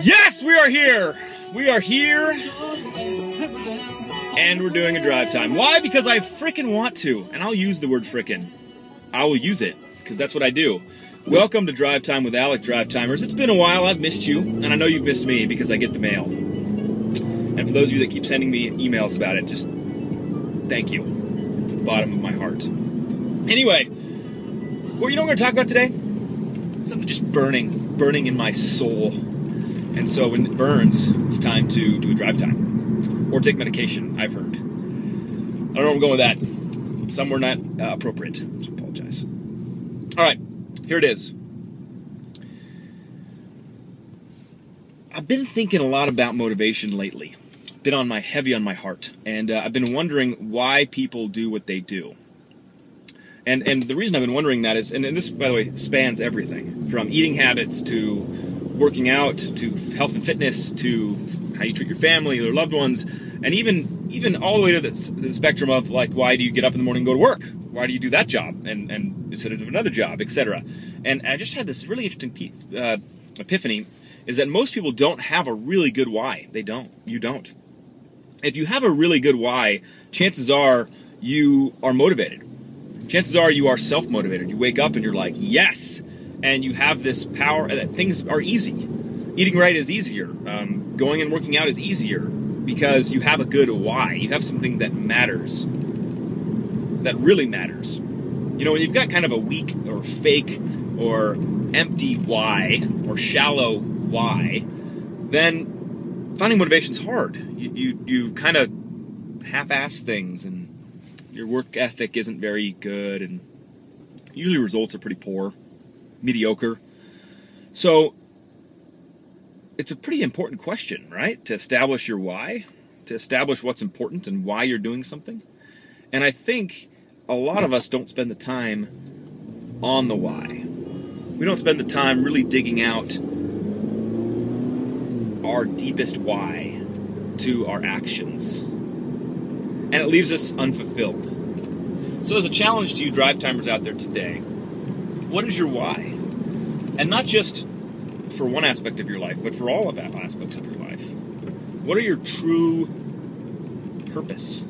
Yes, we are here. We are here. And we're doing a drive time. Why? Because I frickin' want to. And I'll use the word frickin'. I will use it, because that's what I do. Welcome to Drive Time with Alec, Drive Timers. It's been a while. I've missed you. And I know you've missed me because I get the mail. And for those of you that keep sending me emails about it, just thank you. From the bottom of my heart. Anyway, what you know what we're going to talk about today? Something just burning in my soul. And so when it burns, it's time to do a drive time. Or take medication, I've heard. I don't know where I'm going with that. Somewhere not appropriate, so I apologize. All right, here it is. I've been thinking a lot about motivation lately. Been heavy on my heart. And I've been wondering why people do what they do. And the reason I've been wondering that is, and this, by the way, spans everything. From eating habits to working out, to health and fitness, to how you treat your family, your loved ones, and even all the way to the spectrum of, like, why do you get up in the morning and go to work? Why do you do that job and instead of another job, etc.? And I just had this really interesting epiphany, is that most people don't have a really good why. They don't. You don't. If you have a really good why, chances are you are motivated. Chances are you are self-motivated. You wake up and you're like, yes! And you have this power that things are easy. Eating right is easier. Going and working out is easier because you have a good why. You have something that matters. That really matters. You know, when you've got kind of a weak or fake or empty why or shallow why, then finding motivation's hard. You kind of half-ass things, and your work ethic isn't very good, and usually results are pretty poor, mediocre. So it's a pretty important question, right? To establish your why, to establish what's important and why you're doing something. And I think a lot of us don't spend the time on the why. We don't spend the time really digging out our deepest why to our actions. And it leaves us unfulfilled. So as a challenge to you drive timers out there today, what is your why? And not just for one aspect of your life, but for all of that aspects of your life. What are your true purpose?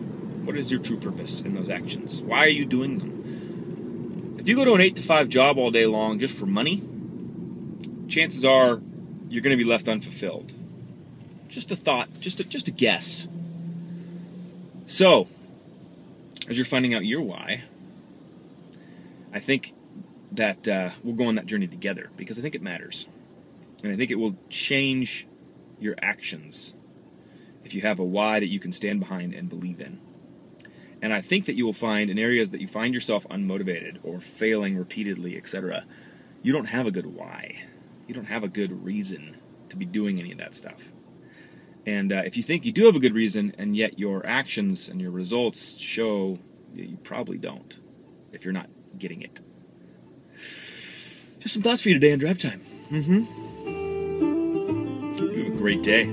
What is your true purpose in those actions? Why are you doing them? If you go to an 8-to-5 job all day long just for money, chances are you're going to be left unfulfilled. Just a thought, just a guess. So, as you're finding out your why, I think that we'll go on that journey together, because I think it matters. And I think it will change your actions if you have a why that you can stand behind and believe in. And I think that you will find in areas that you find yourself unmotivated or failing repeatedly, etc., you don't have a good why. You don't have a good reason to be doing any of that stuff. And if you think you do have a good reason, and yet your actions and your results show that you probably don't, if you're not getting it. Just some thoughts for you today on Drive Time. You have a great day.